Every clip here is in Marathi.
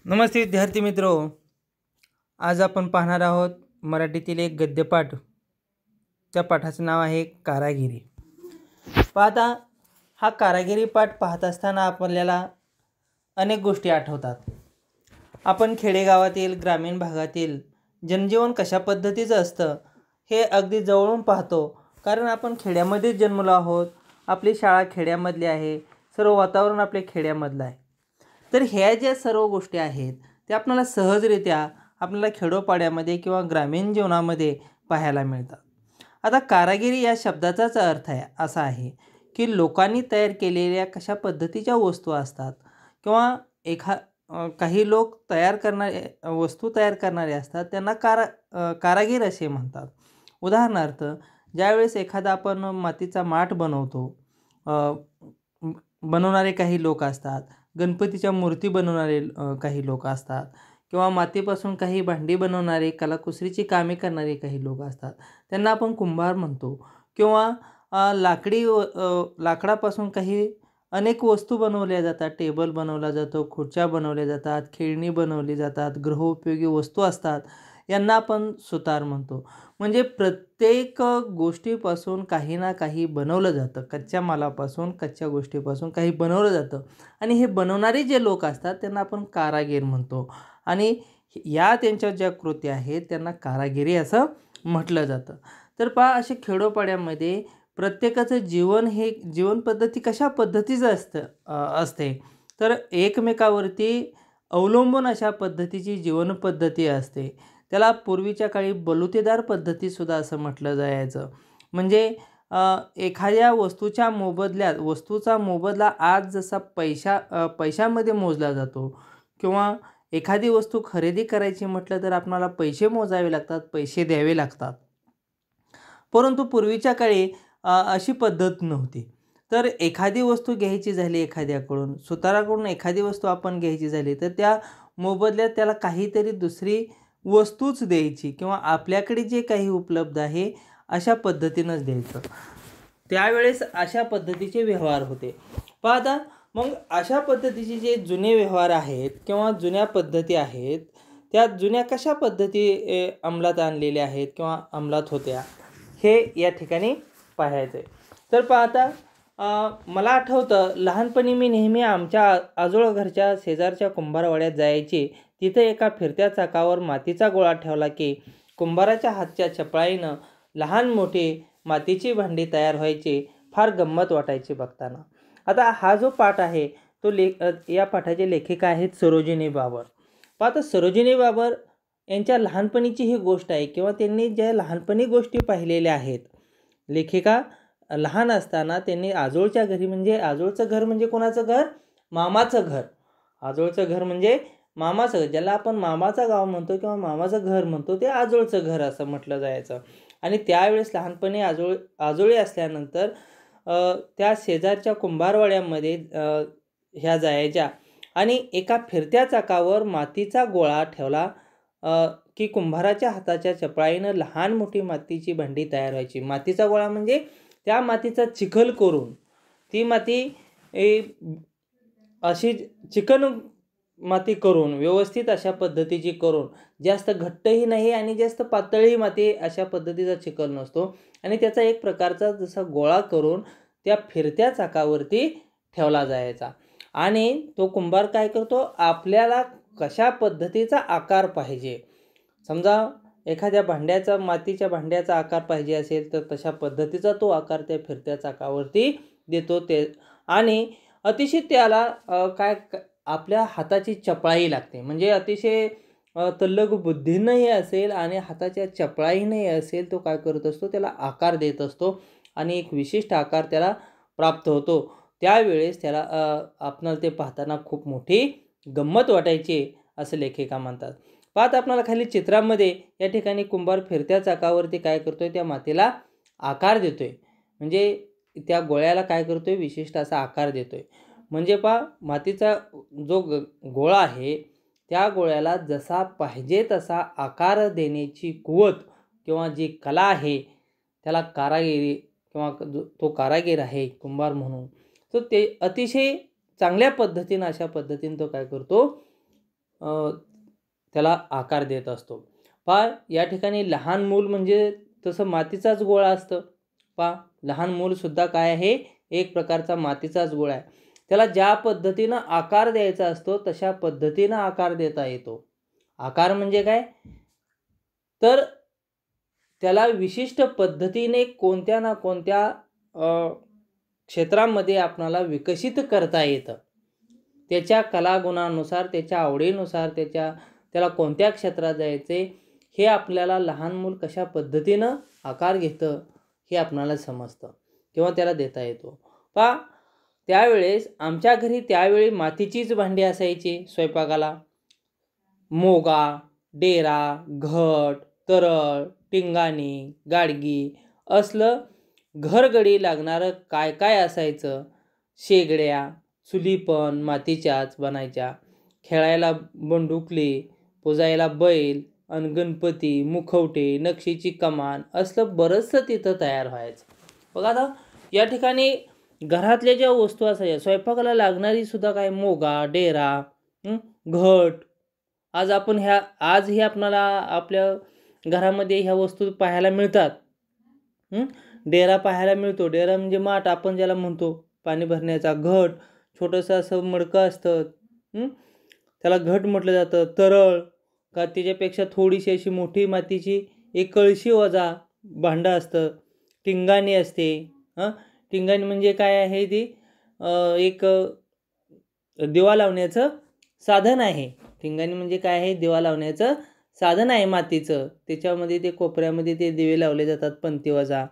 नमस्ते विद्यार्थी मित्रो, आज आपण पाहणार आहोत मराठीतील एक गद्यपाठ। त्या पाठाचं नाव आहे कारागिरी। पाहता हा कारागिरी पाठ पाहत असताना आपल्याला अनेक गोष्टी आठवतात। आपण खेडेगावातील ग्रामीण भागातील जनजीवन कशा पद्धतीचं असतं हे अगदी जवळून पाहतो, कारण आपण खेड्यामध्ये जन्मलो आहोत। आपली शाळा खेड्यामधली आहे, सर्व वातावरण आपले खेड्यामधलं आहे। तर ह्या ज्या सर्व गोष्टी आहेत त्या आपल्याला सहजरित्या आपल्याला खेडोपाड्यामध्ये किंवा ग्रामीण जीवनामध्ये पाहायला मिळतात। आता कारागिरी या शब्दाचाच अर्थ असा आहे की लोकांनी तयार केलेल्या कशा पद्धतीच्या वस्तू असतात किंवा काही लोक वस्तू तयार करणारे असतात, त्यांना कारागीर असे म्हणतात। उदाहरणार्थ, ज्यावेळेस एखादा आपण मातीचा माठ बनवतो, बनवणारे काही लोक असतात, गणपतीच्या मूर्ती बनवणारे काही लोक असतात, किंवा मातीपासून काही भांडी बनवणारे कलाकुसरीची कामे करणारे काही लोक असतात, त्यांना आपण कुंभार म्हणतो। किंवा लाकडापासून काही अनेक वस्तू बनवल्या जातात, टेबल बनवला जातो, खुर्च्या बनवल्या जातात, खेळणी बनवली जातात, गृहोपयोगी वस्तू असतात, यांना आपण सुतार म्हणतो। म्हणजे प्रत्येक गोष्टीपासून काही ना काही बनवलं जातं, कच्च्या मालापासून कच्च्या गोष्टीपासून काही बनवलं जातं, आणि हे बनवणारे जे लोक असतात त्यांना आपण कारागीर म्हणतो। आणि या त्यांच्या ज्या कृती आहेत त्यांना कारागिरी असं म्हटलं जातं। तर पहा, असे खेडोपाड्यामध्ये प्रत्येकाचं जीवन पद्धती कशा पद्धतीचं असते, तर एकमेकावरती अवलंबून अशा पद्धतीची जीवन पद्धती असते। त्याला पूर्वीच्या काळी बलुतेदार पद्धतीसुद्धा असं म्हटलं जायचं। म्हणजे एखाद्या वस्तूचा मोबदला आज जसा पैशामध्ये मोजला जातो, किंवा एखादी वस्तू खरेदी करायची म्हटलं तर आपल्याला पैसे मोजावे लागतात, पैसे द्यावे लागतात। परंतु पूर्वीच्या काळी अशी पद्धत नव्हती। तर एखादी वस्तू घ्यायची झाली एखाद्याकडून, सुताराकडून एखादी वस्तू आपण घ्यायची झाली तर त्या मोबदल्यात त्याला काहीतरी दुसरी वस्तूच द्यायची, किंवा आपल्याकडे जे काही उपलब्ध आहे अशा पद्धतीनंच द्यायचं। त्यावेळेस अशा पद्धतीचे व्यवहार होते। पाहता, मग अशा पद्धतीचे जे जुने व्यवहार आहेत किंवा जुन्या पद्धती आहेत, त्या जुन्या कशा पद्धती अंमलात आणलेल्या आहेत किंवा अंमलात होत्या, हे या ठिकाणी पाहायचं आहे। तर पाहता, मला आठवतं, लहानपणी मी नेहमी आमच्या आजोळ घरच्या शेजारच्या कुंभारवाड्यात जायचे। तिथे एका फिरत्या चाकावर मातीचा गोळा ठेवला की कुंभाराच्या हातच्या चपळाईनं लहान मोठे मातीची भांडी तयार व्हायची। फार गंमत वाटायची बघताना। आता हा जो पाठ आहे तो या पाठाचे लेखिका आहेत सरोजिनी बाबर। पाहता, सरोजिनी बाबर यांच्या लहानपणीची ही गोष्ट आहे, किंवा त्यांनी ज्या लहानपणी गोष्टी पाहिलेल्या आहेत। लेखिका लहान असताना त्यांनी आजोळच्या घरी, म्हणजे आजोळचं घर म्हणजे कोणाचं घर? मामाचं घर। आजोळचं घर म्हणजे मामाचं, ज्याला आपण मामाचं गाव म्हणतो किंवा मामाचं घर म्हणतो, ते आजोळचं घर असं म्हटलं जायचं। आणि त्यावेळेस लहानपणी आजोळी असल्यानंतर त्या शेजारच्या कुंभारवाड्यामध्ये ह्या जायच्या, आणि एका फिरत्या चाकावर मातीचा गोळा ठेवला की कुंभाराच्या हाताच्या चपळाईनं लहान मोठी मातीची भांडी तयार व्हायची। मातीचा गोळा म्हणजे त्या मातीचा चिखल करून, ती माती अशी चिकन माती करून, व्यवस्थित अशा पद्धतीची करून, जास्त घट्टही नाही आणि जास्त पातळही माती अशा पद्धतीचा चिखल नसतो, आणि त्याचा एक प्रकारचा जसा गोळा करून त्या फिरत्या चाकावरती ठेवला जायचा। आणि तो कुंभार काय करतो, आपल्याला कशा पद्धतीचा आकार पाहिजे, समजा एखाद्या मातीच्या भांड्याचा आकार पाहिजे असेल तर तशा पद्धतीचा तो आकार त्या फिरत्या चाकावरती देतो। आणि अतिशय त्याला आपल्या हाताची चपळाई लागते, म्हणजे अतिशय तल्लख बुद्धीनंही असेल आणि हाताच्या चपळाईनंही असेल, तो काय करत असतो, त्याला आकार देत असतो आणि एक विशिष्ट आकार त्याला प्राप्त होतो। त्यावेळेस त्याला आपणाला ते पाहताना खूप मोठी गंमत वाटायची असं लेखिका म्हणतात। पाहत आपल्याला खाली चित्रामध्ये या ठिकाणी कुंभार फिरत्या चाकावरती काय करतोय, त्या मातीला आकार देतोय, म्हणजे त्या गोळ्याला काय करतोय, विशिष्ट असा आकार देतोय। म्हणजे पहा, मातीचा जो गोळा आहे त्या गोळ्याला जसा पाहिजे तसा आकार देण्याची कुवत किंवा जी कला आहे, त्याला कारागिरी किंवा तो कारागीर आहे कुंभार म्हणून, तो ते अतिशय चांगल्या पद्धतीनं अशा पद्धतीनं तो काय करतो, त्याला आकार देत असतो. पहा या ठिकाणी लहान मूल म्हणजे तसं मातीचाच गोळा असतं. पहा लहान मूलसुद्धा काय आहे, एक प्रकारचा मातीचाच गोळा आहे. त्याला ज्या पद्धतीनं आकार द्यायचा असतो तशा पद्धतीनं आकार देता येतो. आकार म्हणजे काय, तर त्याला विशिष्ट पद्धतीने कोणत्या ना कोणत्या क्षेत्रामध्ये आपणाला विकसित करता येतं. त्याच्या कलागुणानुसार, त्याच्या आवडीनुसार, त्याला कोणत्या क्षेत्रात जायचे हे आपल्याला लहान मूल कशा पद्धतीनं आकार घेतं हे आपणाला समजतं किंवा त्याला देता येतो. पहा त्यावेळेस आमच्या घरी त्यावेळी मातीचीच भांडी असायची स्वयंपाकाला. मोगा, डेरा, घट, तरळ, टिंगाणी, गाडगी असलं घरगडी लागणारं काय काय असायचं. शेगड्या, चुली पण मातीच्याच बनायच्या. खेळायला बंदुकली, पुजायला बैल आणि गणपती, मुखवटे, नक्षीची कमान असलं बरंचसं तिथं तयार व्हायचं. बघा आता या ठिकाणी घरातल्या ज्या वस्तू असायच्या स्वयंपाकाला लागणारी सुद्धा काय मोगा, डेरा, घट, आजही आपणाला आपल्या घरामध्ये ह्या वस्तू पाहायला मिळतात. डेरा पाहायला मिळतो. डेरा म्हणजे माठ आपण ज्याला म्हणतो पाणी भरण्याचा. घट छोटंसं असं मडकं असतं, त्याला घट म्हटलं जातं. तरळ का त्याच्यापेक्षा थोडीशी अशी मोठी मातीची एक कळशी वजा भांडं असतं. टिंगाणी असते. टिंगाणी म्हणजे काय आहे, ती एक दिवा लावण्याचं साधन आहे. टिंगाणी म्हणजे काय आहे, दिवा लावण्याचं साधन आहे मातीचं. त्याच्यामध्ये ते कोपऱ्यामध्ये ते दिवे लावले जातात पंक्तीवजा.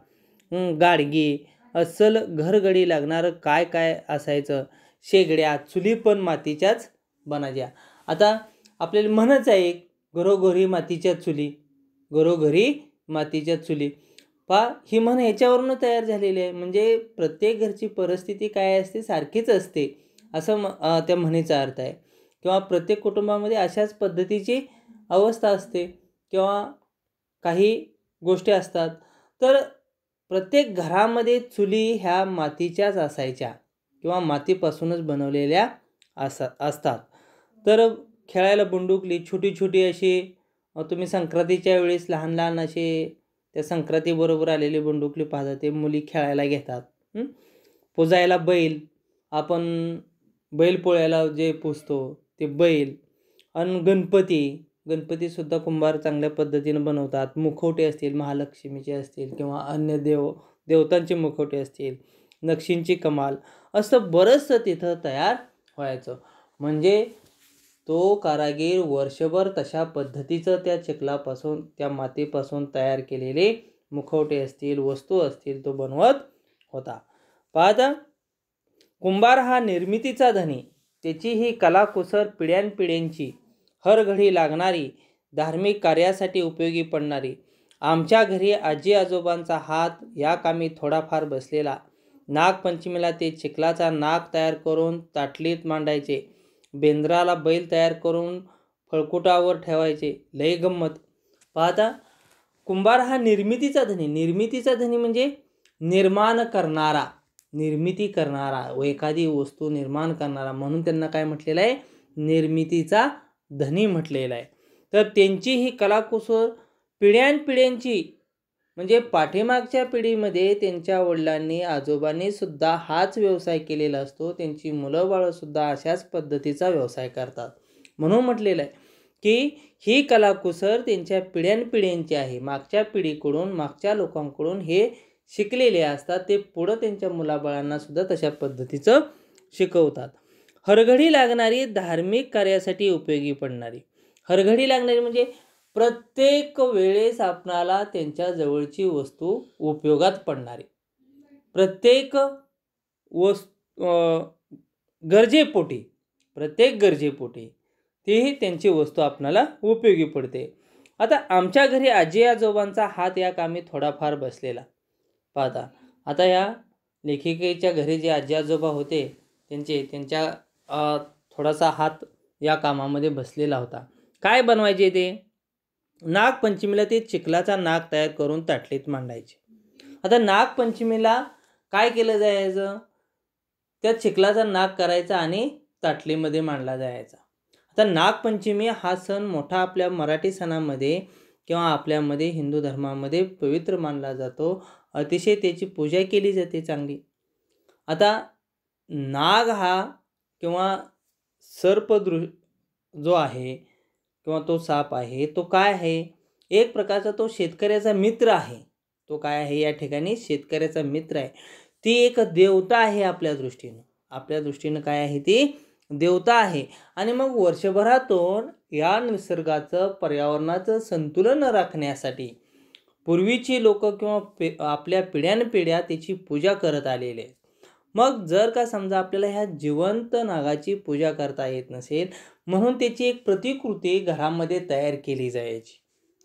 गाडगी अस्सल घरगडी लागणारं काय काय असायचं. शेगड्या, चुली पण मातीच्याच बनायच्या. आता आपल्याला म्हणच आहे एक, घरोघरी मातीच्या चुली, घरोघरी मातीच्या चुली. पहा ही म्हण ह्याच्यावरून तयार झालेली आहे. म्हणजे प्रत्येक घरची परिस्थिती काय असते, सारखीच असते असं त्या म्हणीचा अर्थ आहे. किंवा प्रत्येक कुटुंबामध्ये अशाच पद्धतीची अवस्था असते किंवा काही गोष्टी असतात. तर प्रत्येक घरामध्ये चुली ह्या मातीच्याच असायच्या किंवा मातीपासूनच बनवलेल्या असतात. तर खेळायला बंदुकली छोटी छोटी अशी, तुम्ही संक्रांतीच्या वेळेस लहान लहान असे त्या संक्रांतीबरोबर आलेली बंदुकली पाहतात, ते मुली खेळायला घेतात. पुजायला बैल, आपण बैलपोळ्याला जे पुजतो ते बैल. आणि गणपतीसुद्धा कुंभार चांगल्या पद्धतीनं बनवतात. मुखवटे असतील महालक्ष्मीचे असतील किंवा अन्य देवतांचे मुखवटे असतील, नक्षींची कमाल, असं बरंचसं तिथं तयार व्हायचं. म्हणजे तो कारागीर वर्षभर तशा पद्धतीचं त्या चिखलापासून, त्या मातीपासून तयार केलेले मुखवटे असतील, वस्तू असतील तो बनवत होता. पाहता कुंभार हा निर्मितीचा धनी. त्याची ही कलाकुसर पिढ्यानपिढ्यांची, हर घडी लागणारी, धार्मिक कार्यासाठी उपयोगी पडणारी. आमच्या घरी आजी आजोबांचा हात या कामी थोडाफार बसलेला. नागपंचमीला ते चिखलाचा नाग तयार करून ताटलीत मांडायचे. बेंद्राला बैल तयार करून फळकुटावर ठेवायचे. लय गंमत. पाहता कुंभार हा निर्मितीचा धनी. निर्मितीचा धनी म्हणजे निर्माण करणारा, निर्मिती करणारा व एखादी वस्तू निर्माण करणारा, म्हणून त्यांना काय म्हटलेलं आहे, निर्मितीचा धनी म्हटलेला आहे. तर त्यांची ही कलाकुसर पिढ्यानपिढ्यांची, म्हणजे पाठीमागच्या पिढीमध्ये त्यांच्या वडिलांनी आजोबांनी सुद्धा हाच व्यवसाय केलेला असतो. त्यांची मुलं बाळंसुद्धा अशाच पद्धतीचा व्यवसाय करतात. म्हणून म्हटलेलं आहे की ही कलाकुसर त्यांच्या पिढ्यानपिढ्यांची आहे. मागच्या पिढीकडून, मागच्या लोकांकडून हे शिकलेले असतात. ते पुढं त्यांच्या मुलाबाळांना सुद्धा तशा पद्धतीचं शिकवतात. हरघडी लागणारी, धार्मिक कार्यासाठी उपयोगी पडणारी. हरघडी लागणारी म्हणजे प्रत्येक वेळेस आपणाला त्यांच्या जवळची वस्तू उपयोगात पडणारी. प्रत्येक गरजेपोटी, प्रत्येक गरजेपोटी तीही त्यांची वस्तू आपणाला उपयोगी पडते. आता आमच्या घरी आजी आजोबांचा हात या कामी थोडाफार बसलेला. पाहता आता या लेखिकेच्या घरी जे आजी आजोबा होते त्यांच्या थोडासा हात या कामामध्ये बसलेला होता. काय बनवायचे ते, नागपंचमीला ते चिखलाचा नाग तयार करून ताटलीत मांडायचे. आता नागपंचमीला काय केलं जायचं, त्या चिखलाचा नाग करायचा आणि ताटलीमध्ये मांडला जायचा. तर नागपंचमी हा सण मोठा आपल्या मराठी सणामध्ये किंवा आपल्यामध्ये हिंदू धर्मामध्ये पवित्र मानला जातो. अतिशय त्याची पूजा केली जाते चांगली. आता नाग हा किंवा जो आहे किंवा तो साप आहे, तो काय आहे? एक प्रकारचा तो शेतकऱ्याचा मित्र आहे. तो काय आहे या ठिकाणी? शेतकऱ्याचा मित्र आहे. ती एक देवता आहे आपल्या दृष्टीनं. आपल्या दृष्टीनं काय आहे ती? देवता आहे. आणि मग वर्षभरातून या निसर्गाचं, पर्यावरणाचं संतुलन राखण्यासाठी पूर्वीची लोकं किंवा आपल्या पिढ्यानपिढ्या त्याची पूजा करत आलेले आहेत. मग जर का समजा आपल्याला ह्या जिवंत नागाची पूजा करता येत नसेल, म्हणून त्याची एक प्रतिकृती घरामध्ये तयार केली जायची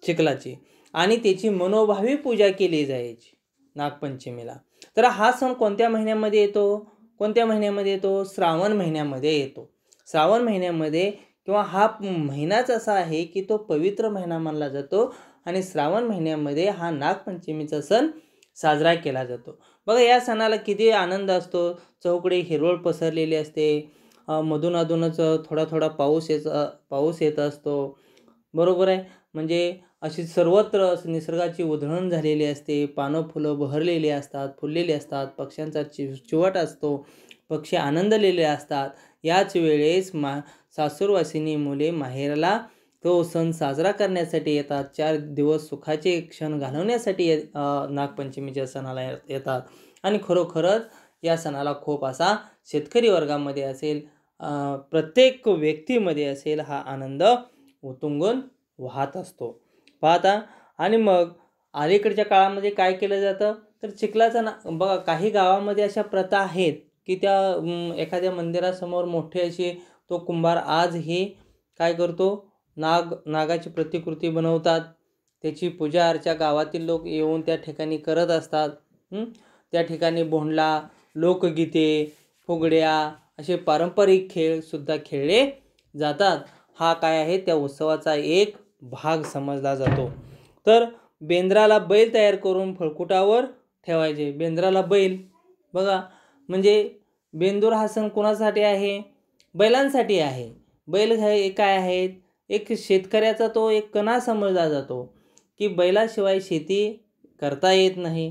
चिखलाची आणि त्याची मनोभावी पूजा केली जायची नागपंचमीला. तर हा सण कोणत्या महिन्यामध्ये येतो? कोणत्या महिन्यामध्ये येतो? श्रावण महिन्यामध्ये येतो. श्रावण महिन्यामध्ये किंवा हा महिनाच असा आहे की तो पवित्र महिना मानला जातो आणि श्रावण महिन्यामध्ये हा नागपंचमीचा सण साजरा केला जातो. बघा या सणाला किती आनंद असतो. चहूकडे हिरवळ पसरलेली असते. मधून-अधूनच थोडा पाऊस येत असतो. बरोबर आहे. म्हणजे अशी सर्वत्र निसर्गाची उधळण झालेली असते. पानं फुलं बहरलेली असतात, फुललेली असतात. पक्ष्यांचा चिवट असतो. पक्षी आनंदलेले असतात. याच वेळेस सासूरवासिनी मुले माहेरला तो सण साजरा करण्यासाठी येतात. 4 दिवस सुखाचे क्षण घालवण्यासाठी नागपंचमीच्या सणाला येतात. आणि खरोखरच या सणाला खूप असा शेतकरी वर्गामध्ये असेल, प्रत्येक व्यक्तीमध्ये असेल हा आनंद उतुंगून वाहत असतो. पाहता. आणि मग अलीकडच्या काळामध्ये काय केलं जातं? तर चिखलाचा बघा काही गावामध्ये अशा प्रथा आहेत की त्या एखाद्या मंदिरासमोर मोठे असे तो कुंभार आजही काय करतो? नागाची प्रतिकृती बनवतात. त्याची पूजा अर्चा गावातील लोक येऊन त्या ठिकाणी करत असतात. त्या ठिकाणी भोंडला, लोकगीते, फुगड्या असे पारंपरिक खेळसुद्धा खेळले जातात. हा काय आहे? त्या उत्सवाचा एक भाग समजला जातो. तर बेंद्राला बैल तयार करून फळकुटावर ठेवायचे. बेंद्राला बैल बघा, म्हणजे बेंदूर हा सण कोणासाठी आहे? बैलांसाठी आहे. बैल हे काय आहेत? एक शेतकऱ्याचा तो एक कणा समजला जातो की बैलाशिवाय शेती करता येत नाही.